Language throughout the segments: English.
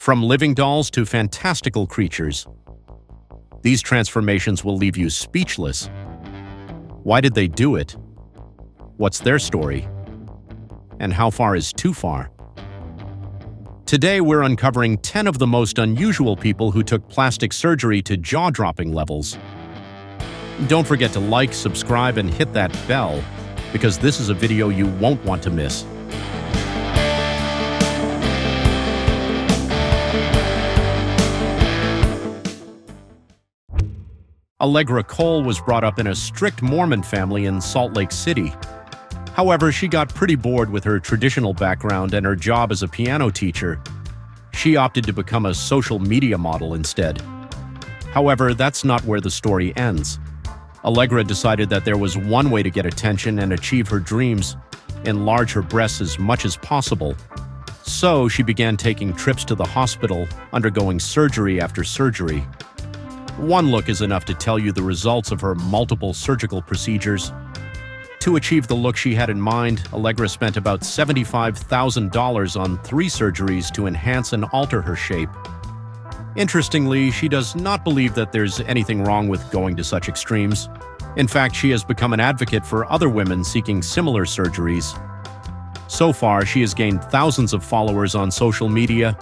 From living dolls to fantastical creatures. These transformations will leave you speechless. Why did they do it? What's their story? And how far is too far? Today, we're uncovering 10 of the most unusual people who took plastic surgery to jaw-dropping levels. Don't forget to like, subscribe, and hit that bell, because this is a video you won't want to miss. Allegra Cole was brought up in a strict Mormon family in Salt Lake City. However, she got pretty bored with her traditional background and her job as a piano teacher. She opted to become a social media model instead. However, that's not where the story ends. Allegra decided that there was one way to get attention and achieve her dreams: enlarge her breasts as much as possible. So she began taking trips to the hospital, undergoing surgery after surgery. One look is enough to tell you the results of her multiple surgical procedures. To achieve the look she had in mind, Allegra spent about $75,000 on 3 surgeries to enhance and alter her shape. Interestingly, she does not believe that there's anything wrong with going to such extremes. In fact, she has become an advocate for other women seeking similar surgeries. So far, she has gained thousands of followers on social media.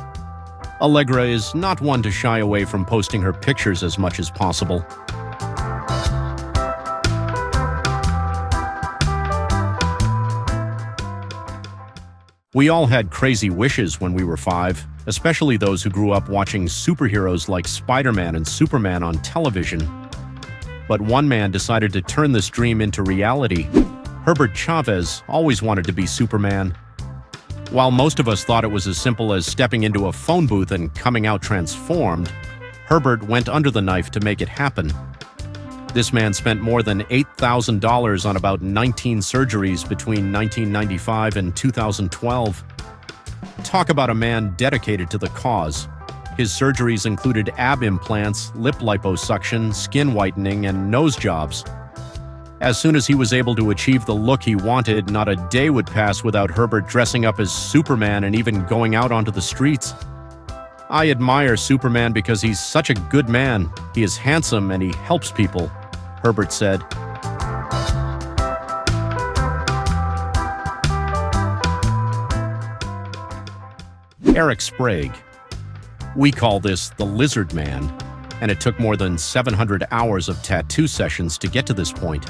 Allegra is not one to shy away from posting her pictures as much as possible. We all had crazy wishes when we were 5, especially those who grew up watching superheroes like Spider-Man and Superman on television. But one man decided to turn this dream into reality. Herbert Chavez always wanted to be Superman. While most of us thought it was as simple as stepping into a phone booth and coming out transformed, Herbert went under the knife to make it happen. This man spent more than $8,000 on about 19 surgeries between 1995 and 2012. Talk about a man dedicated to the cause. His surgeries included ab implants, lip liposuction, skin whitening, and nose jobs. As soon as he was able to achieve the look he wanted, not a day would pass without Herbert dressing up as Superman and even going out onto the streets. I admire Superman because he's such a good man. He is handsome and he helps people, Herbert said. Eric Sprague. We call this the Lizard Man, and it took more than 700 hours of tattoo sessions to get to this point.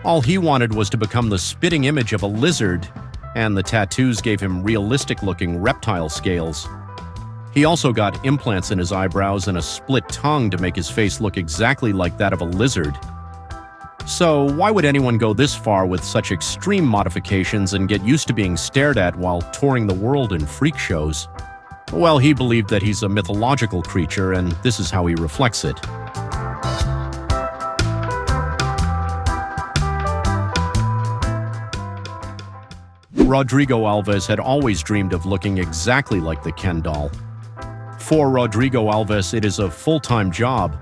All he wanted was to become the spitting image of a lizard, and the tattoos gave him realistic-looking reptile scales. He also got implants in his eyebrows and a split tongue to make his face look exactly like that of a lizard. So why would anyone go this far with such extreme modifications and get used to being stared at while touring the world in freak shows? Well, he believed that he's a mythological creature, and this is how he reflects it. Rodrigo Alves had always dreamed of looking exactly like the Ken doll. For Rodrigo Alves, it is a full-time job.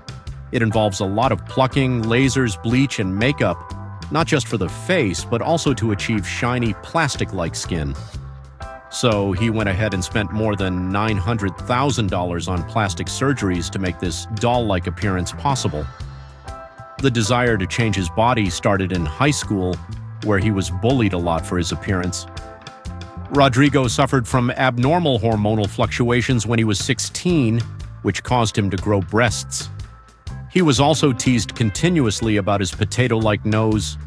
It involves a lot of plucking, lasers, bleach, and makeup, not just for the face, but also to achieve shiny, plastic-like skin. So he went ahead and spent more than $900,000 on plastic surgeries to make this doll-like appearance possible. The desire to change his body started in high school, where he was bullied a lot for his appearance. Rodrigo suffered from abnormal hormonal fluctuations when he was 16, which caused him to grow breasts. He was also teased continuously about his potato-like nose.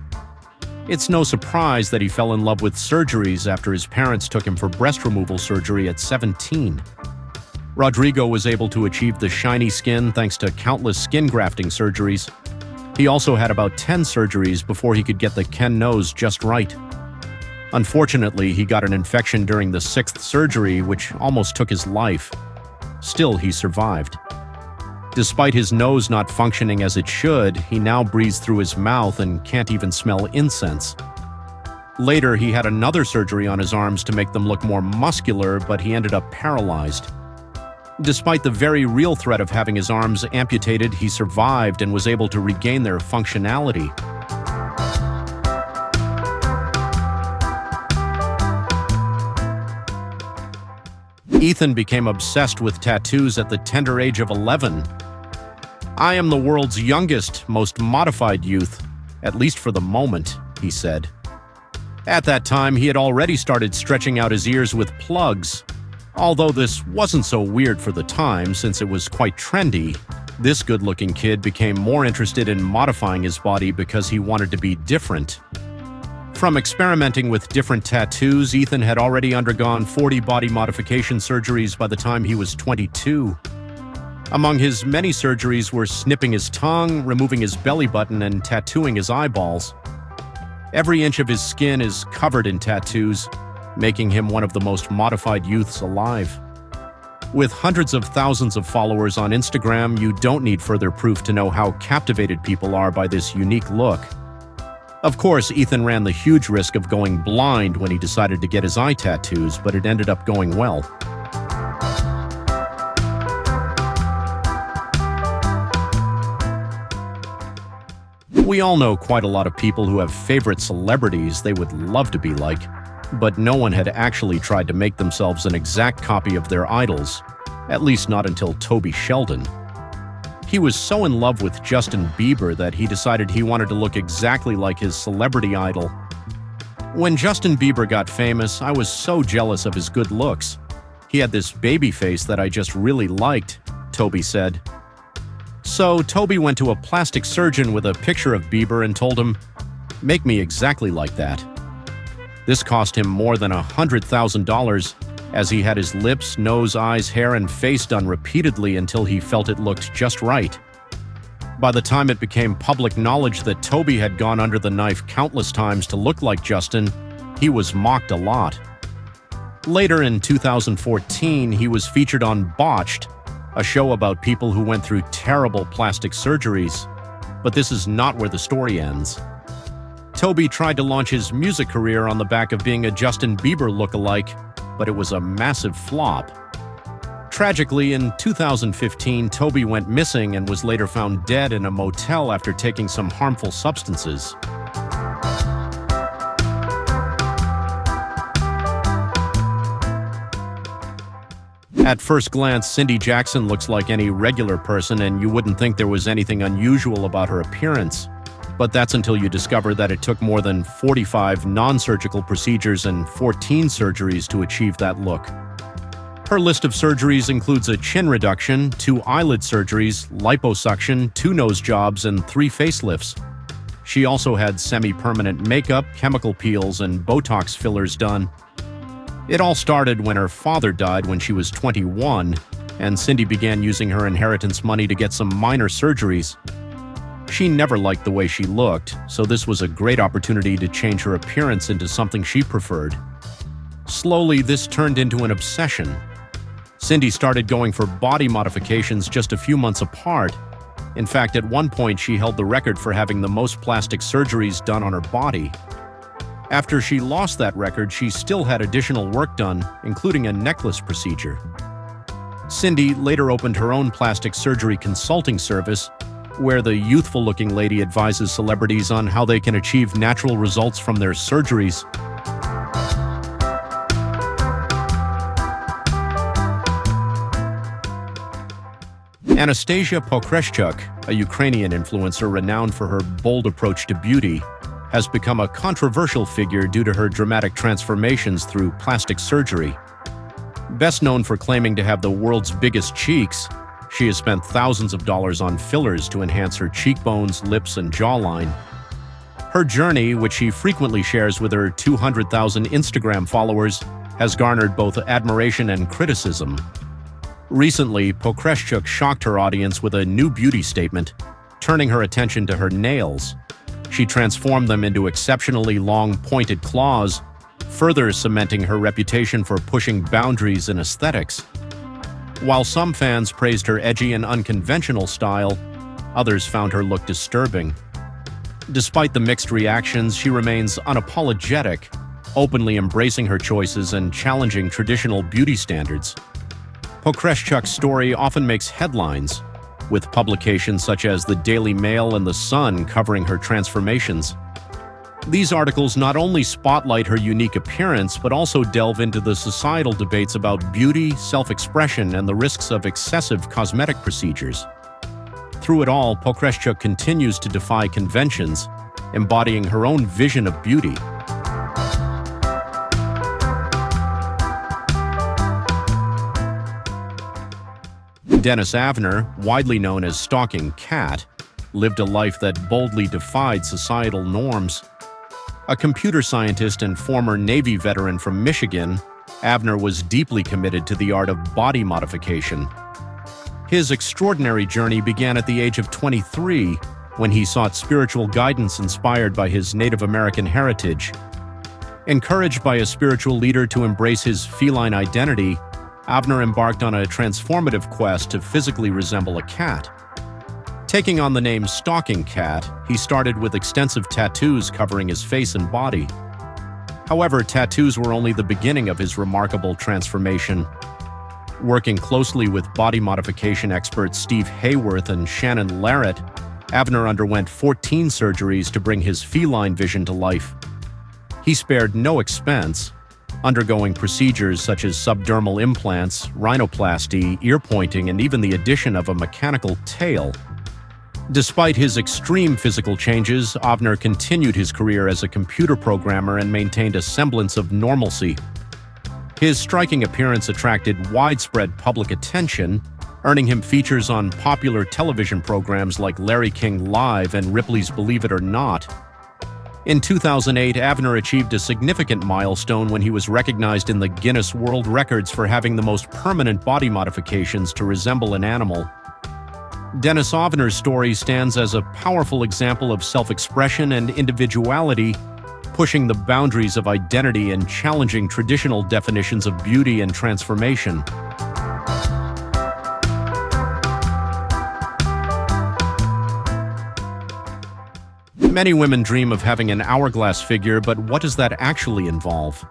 It's no surprise that he fell in love with surgeries after his parents took him for breast removal surgery at 17. Rodrigo was able to achieve the shiny skin thanks to countless skin grafting surgeries. He also had about 10 surgeries before he could get the Ken nose just right. Unfortunately, he got an infection during the 6th surgery, which almost took his life. Still, he survived. Despite his nose not functioning as it should, he now breathes through his mouth and can't even smell incense. Later, he had another surgery on his arms to make them look more muscular, but he ended up paralyzed. Despite the very real threat of having his arms amputated, he survived and was able to regain their functionality. Ethan became obsessed with tattoos at the tender age of 11. "I am the world's youngest, most modified youth, at least for the moment," he said. At that time, he had already started stretching out his ears with plugs. Although this wasn't so weird for the time, since it was quite trendy, this good-looking kid became more interested in modifying his body because he wanted to be different. From experimenting with different tattoos, Ethan had already undergone 40 body modification surgeries by the time he was 22. Among his many surgeries were snipping his tongue, removing his belly button, and tattooing his eyeballs. Every inch of his skin is covered in tattoos, making him one of the most modified youths alive. With hundreds of thousands of followers on Instagram, you don't need further proof to know how captivated people are by this unique look. Of course, Ethan ran the huge risk of going blind when he decided to get his eye tattoos, but it ended up going well. We all know quite a lot of people who have favorite celebrities they would love to be like, but no one had actually tried to make themselves an exact copy of their idols, at least not until Toby Sheldon. He was so in love with Justin Bieber that he decided he wanted to look exactly like his celebrity idol. "When Justin Bieber got famous, I was so jealous of his good looks. He had this baby face that I just really liked," Toby said. So Toby went to a plastic surgeon with a picture of Bieber and told him, "Make me exactly like that." This cost him more than $100,000, as he had his lips, nose, eyes, hair, and face done repeatedly until he felt it looked just right. By the time it became public knowledge that Toby had gone under the knife countless times to look like Justin, he was mocked a lot. Later in 2014, he was featured on Botched, a show about people who went through terrible plastic surgeries. But this is not where the story ends. Toby tried to launch his music career on the back of being a Justin Bieber lookalike, but it was a massive flop. Tragically, in 2015, Toby went missing and was later found dead in a motel after taking some harmful substances. At first glance, Cindy Jackson looks like any regular person, and you wouldn't think there was anything unusual about her appearance. But that's until you discover that it took more than 45 non-surgical procedures and 14 surgeries to achieve that look. Her list of surgeries includes a chin reduction, 2 eyelid surgeries, liposuction, 2 nose jobs, and 3 facelifts. She also had semi-permanent makeup, chemical peels, and Botox fillers done. It all started when her father died when she was 21, and Cindy began using her inheritance money to get some minor surgeries. She never liked the way she looked, so this was a great opportunity to change her appearance into something she preferred. Slowly, this turned into an obsession. Cindy started going for body modifications just a few months apart. In fact, at one point, she held the record for having the most plastic surgeries done on her body. After she lost that record, she still had additional work done, including a necklace procedure. Cindy later opened her own plastic surgery consulting service, where the youthful-looking lady advises celebrities on how they can achieve natural results from their surgeries. Anastasia Pokreshchuk, a Ukrainian influencer renowned for her bold approach to beauty, has become a controversial figure due to her dramatic transformations through plastic surgery. Best known for claiming to have the world's biggest cheeks, she has spent thousands of dollars on fillers to enhance her cheekbones, lips, and jawline. Her journey, which she frequently shares with her 200,000 Instagram followers, has garnered both admiration and criticism. Recently, Pokreshchuk shocked her audience with a new beauty statement, turning her attention to her nails. She transformed them into exceptionally long, pointed claws, further cementing her reputation for pushing boundaries in aesthetics. While some fans praised her edgy and unconventional style, others found her look disturbing. Despite the mixed reactions, she remains unapologetic, openly embracing her choices and challenging traditional beauty standards. Pokreshchuk's story often makes headlines, with publications such as the Daily Mail and The Sun covering her transformations. These articles not only spotlight her unique appearance, but also delve into the societal debates about beauty, self-expression, and the risks of excessive cosmetic procedures. Through it all, Pokreshchuk continues to defy conventions, embodying her own vision of beauty. Dennis Avner, widely known as Stalking Cat, lived a life that boldly defied societal norms. A computer scientist and former Navy veteran from Michigan, Avner was deeply committed to the art of body modification. His extraordinary journey began at the age of 23, when he sought spiritual guidance inspired by his Native American heritage. Encouraged by a spiritual leader to embrace his feline identity, Avner embarked on a transformative quest to physically resemble a cat. Taking on the name Stalking Cat, he started with extensive tattoos covering his face and body. However, tattoos were only the beginning of his remarkable transformation. Working closely with body modification experts Steve Hayworth and Shannon Larrett, Avner underwent 14 surgeries to bring his feline vision to life. He spared no expense, undergoing procedures such as subdermal implants, rhinoplasty, ear pointing, and even the addition of a mechanical tail. Despite his extreme physical changes, Avner continued his career as a computer programmer and maintained a semblance of normalcy. His striking appearance attracted widespread public attention, earning him features on popular television programs like Larry King Live and Ripley's Believe It or Not. In 2008, Avner achieved a significant milestone when he was recognized in the Guinness World Records for having the most permanent body modifications to resemble an animal. Dennis Avner's story stands as a powerful example of self-expression and individuality, pushing the boundaries of identity and challenging traditional definitions of beauty and transformation. Many women dream of having an hourglass figure, but what does that actually involve?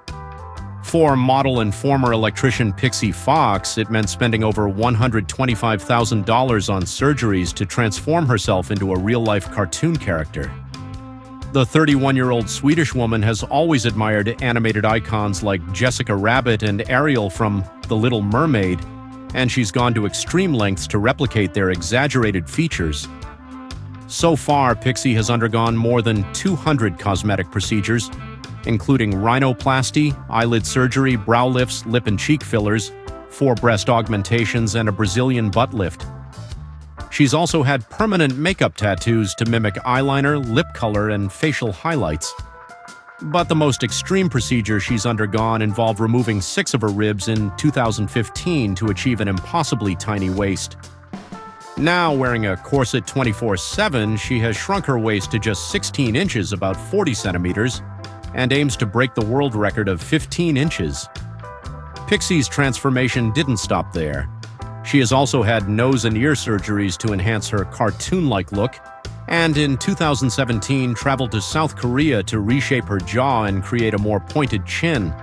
For model and former electrician Pixie Fox, it meant spending over $125,000 on surgeries to transform herself into a real-life cartoon character. The 31-year-old Swedish woman has always admired animated icons like Jessica Rabbit and Ariel from The Little Mermaid, and she's gone to extreme lengths to replicate their exaggerated features. So far, Pixie has undergone more than 200 cosmetic procedures, including rhinoplasty, eyelid surgery, brow lifts, lip and cheek fillers, 4 breast augmentations, and a Brazilian butt lift. She's also had permanent makeup tattoos to mimic eyeliner, lip color, and facial highlights. But the most extreme procedure she's undergone involved removing 6 of her ribs in 2015 to achieve an impossibly tiny waist. Now, wearing a corset 24/7, she has shrunk her waist to just 16 inches, about 40 centimeters, and aims to break the world record of 15 inches. Pixie's transformation didn't stop there. She has also had nose and ear surgeries to enhance her cartoon-like look, and in 2017 traveled to South Korea to reshape her jaw and create a more pointed chin.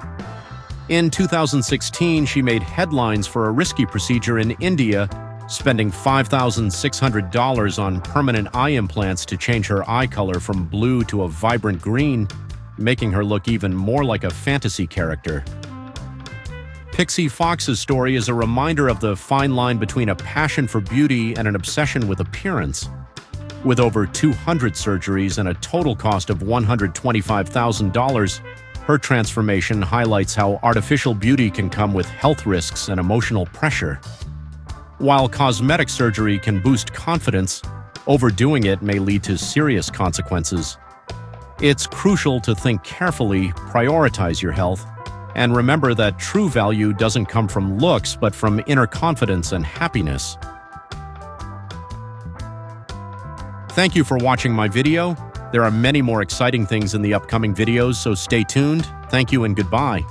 In 2016, she made headlines for a risky procedure in India, spending $5,600 on permanent eye implants to change her eye color from blue to a vibrant green, making her look even more like a fantasy character. Pixie Fox's story is a reminder of the fine line between a passion for beauty and an obsession with appearance. With over 200 surgeries and a total cost of $125,000, her transformation highlights how artificial beauty can come with health risks and emotional pressure. While cosmetic surgery can boost confidence, overdoing it may lead to serious consequences. It's crucial to think carefully, prioritize your health, and remember that true value doesn't come from looks, but from inner confidence and happiness. Thank you for watching my video. There are many more exciting things in the upcoming videos, so stay tuned. Thank you and goodbye.